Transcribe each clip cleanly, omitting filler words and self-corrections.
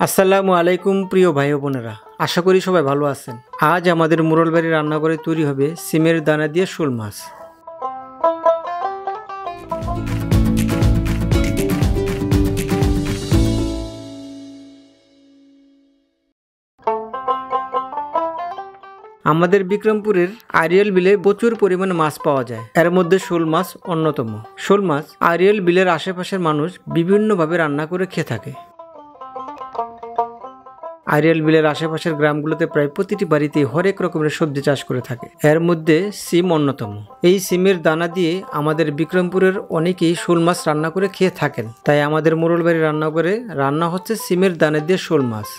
আসসালামু আলাইকুম প্রিয় ভাই ও বোনেরা, আশা করি সবাই ভালো আছেন। আজ আমাদের মোড়ল বাড়ির রান্নাঘরে তৈরি হবে সিমের দানা দিয়ে শোল মাছ। আমাদের বিক্রমপুরের আরিয়াল বিলে প্রচুর পরিমাণে মাছ পাওয়া যায়, এর মধ্যে শোল মাছ অন্যতম। শোল মাছ আরিয়াল বিলের আশেপাশের মানুষ বিভিন্নভাবে রান্না করে খেয়ে থাকে। আরিয়াল বিলের আশেপাশের গ্রামগুলোতে প্রায় প্রতিটি বাড়িতে হরেক রকমের সবজি চাষ করে থাকে, এর মধ্যে সিম অন্যতম। এই সিমের দানা দিয়ে আমাদের বিক্রমপুরের অনেকেই শোল মাছ রান্না করে খেয়ে থাকেন, তাই আমাদের মোড়ল বাড়ি রান্নাঘরে রান্না হচ্ছে সিমের দানা দিয়ে শোল মাছ।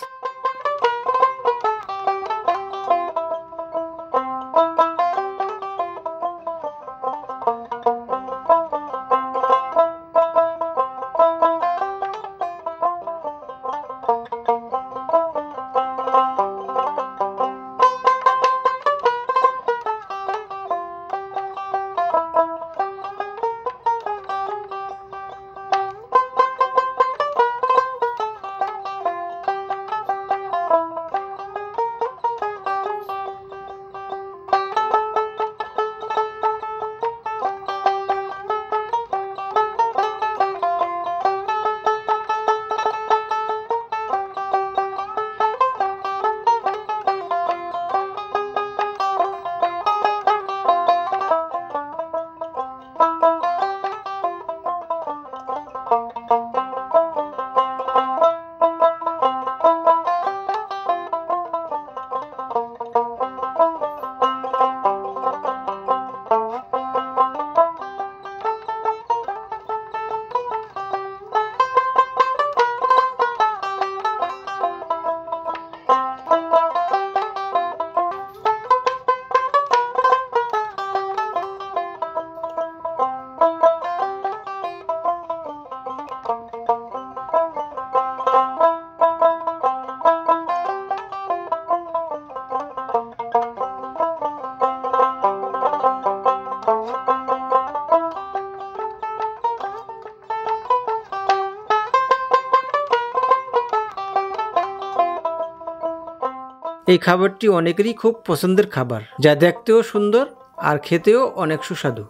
এই খাবারটি অনেকেরই খুব পছন্দের খাবার, যা দেখতেও সুন্দর আর খেতেও অনেক সুস্বাদু।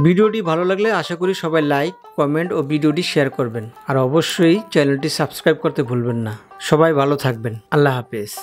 ভিডিওটি ভালো লাগলে আশা করি সবাই লাইক, কমেন্ট ও ভিডিওটি শেয়ার করবেন, আর অবশ্যই চ্যানেলটি সাবস্ক্রাইব করতে ভুলবেন না। সবাই ভালো থাকবেন। আল্লাহ হাফেজ।